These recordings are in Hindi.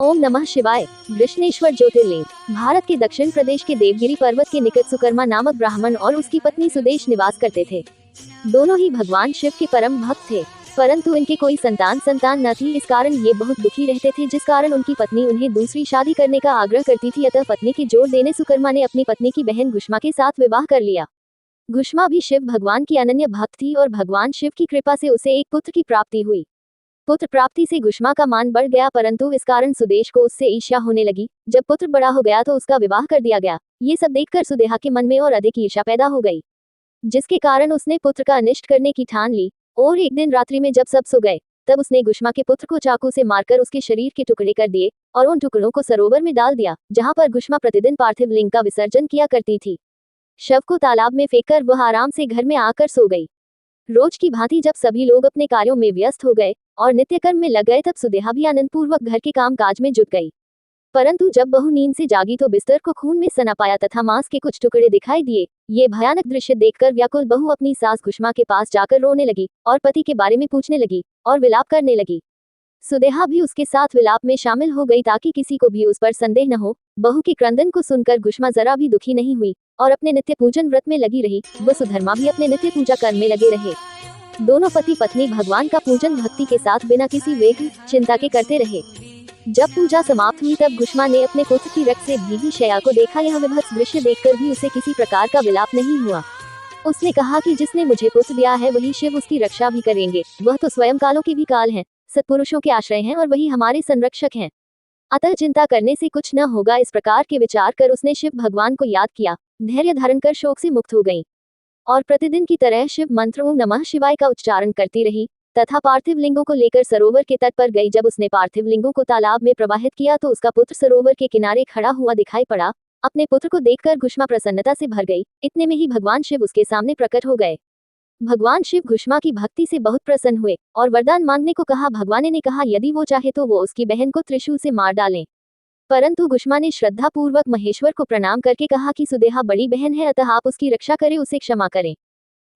ओम नमः शिवाय। वृषणेश्वर ज्योतिर्लिंग भारत के दक्षिण प्रदेश के देवगिरी पर्वत के निकट सुकर्मा नामक ब्राह्मण और उसकी पत्नी सुदेश निवास करते थे। दोनों ही भगवान शिव के परम भक्त थे, परंतु इनके कोई संतान न थी। इस कारण ये बहुत दुखी रहते थे, जिस कारण उनकी पत्नी उन्हें दूसरी शादी करने का आग्रह करती थी। अतः पत्नी के जोर देने सुकर्मा ने अपनी पत्नी की बहन घुष्मा के साथ विवाह कर लिया। घुष्मा भी शिव भगवान की अनन्य भक्त थी और भगवान शिव की कृपा से उसे एक पुत्र की प्राप्ति हुई। पुत्र प्राप्ति से घुष्मा का मान बढ़ गया, परंतु इस कारण सुदेश को उससे ईर्ष्या होने लगी। जब पुत्र बड़ा हो गया तो उसका विवाह कर दिया गया। ये सब देखकर सुदेहा के मन में और अधिक ईर्ष्या पैदा हो गई, जिसके कारण उसने पुत्र का अनिष्ट करने की ठान ली। और एक दिन रात्रि में जब सब सो गए, तब उसने घुष्मा के पुत्र को चाकू से मारकर उसके शरीर के टुकड़े कर दिए और उन टुकड़ों को सरोवर में डाल दिया, जहाँ पर घुष्मा प्रतिदिन पार्थिव लिंग का विसर्जन किया करती थी। शव को तालाब में फेंककर वह आराम से घर में आकर सो गई। रोज की भांति जब सभी लोग अपने कार्यों में व्यस्त हो गए और नित्य कर्म में लग गए, तब सुदेहा भी आनंदपूर्वक घर के काम काज में जुट गई। परंतु जब बहू नींद से जागी तो बिस्तर को खून में सना पाया तथा मांस के कुछ टुकड़े दिखाई दिए। ये भयानक दृश्य देखकर व्याकुल बहू अपनी सास घुष्मा के पास जाकर रोने लगी और पति के बारे में पूछने लगी और विलाप करने लगी। सुदेहा भी उसके साथ विलाप में शामिल हो गई, ताकि किसी को भी उस पर संदेह न हो। बहू के क्रंदन को सुनकर घुष्मा जरा भी दुखी नहीं हुई और अपने नित्य पूजन व्रत में लगी रही। वसुधर्मा भी अपने नित्य पूजा कर्म में लगे रहे। दोनों पति पत्नी भगवान का पूजन भक्ति के साथ बिना किसी वेग चिंता के करते रहे। जब पूजा समाप्त हुई तब घुष्मा ने अपने पुत्र की रक्त से भीगी शैया को देखा। यह विभत्स दृश्य देखकर भी उसे किसी प्रकार का विलाप नहीं हुआ। उसने कहा कि जिसने मुझे पुत्र दिया है वही शिव उसकी रक्षा भी करेंगे। वह तो स्वयं कालों के भी काल हैं, सत्पुरुषों के आश्रय हैं और वही हमारे संरक्षक हैं। अतः चिंता करने से कुछ न होगा। इस प्रकार के विचार कर उसने शिव भगवान को याद किया, धैर्य धारण कर शोक से मुक्त हो गई और प्रतिदिन की तरह शिव मंत्र ओम नमः शिवाय का उच्चारण करती रही तथा पार्थिव लिंगों को लेकर सरोवर के तट पर गई। जब उसने पार्थिव लिंगों को तालाब में प्रवाहित किया तो उसका पुत्र सरोवर के किनारे खड़ा हुआ दिखाई पड़ा। अपने पुत्र को देखकर घुष्मा प्रसन्नता से भर गई। इतने में ही भगवान शिव उसके सामने प्रकट हो गए। भगवान शिव घुष्मा की भक्ति से बहुत प्रसन्न हुए और वरदान मांगने को कहा। भगवान ने कहा यदि वो चाहे तो वो उसकी बहन को त्रिशूल से मार डालें, परंतु घुष्मा ने श्रद्धा पूर्वक महेश्वर को प्रणाम करके कहा कि सुदेहा बड़ी बहन है, अतः आप उसकी रक्षा करें, उसे क्षमा करें।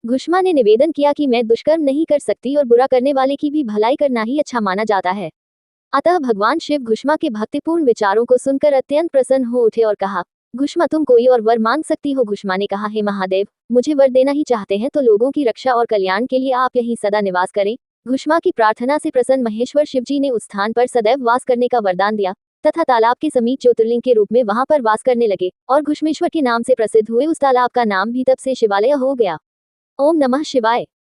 घुष्मा ने निवेदन किया कि मैं दुष्कर्म नहीं कर सकती और बुरा करने वाले की भी भलाई करना ही अच्छा माना जाता है। अतः भगवान शिव घुष्मा के भक्तिपूर्ण विचारों को सुनकर अत्यंत प्रसन्न हो उठे और कहा, घुष्मा तुम कोई और वर मांग सकती हो। घुष्मा ने कहा, हे महादेव, मुझे वर देना ही चाहते हैं तो लोगों की रक्षा और कल्याण के लिए आप यहीं सदा निवास करें। घुष्मा की प्रार्थना से प्रसन्न महेश्वर शिवजी ने उस स्थान पर सदैव वास करने का वरदान दिया तथा तालाब के समीप ज्योतिर्लिंग के रूप में वहां पर वास करने लगे और घुष्मेश्वर के नाम से प्रसिद्ध हुए। उस तालाब का नाम भी तब से शिवालय हो गया। ओम नमः शिवाय।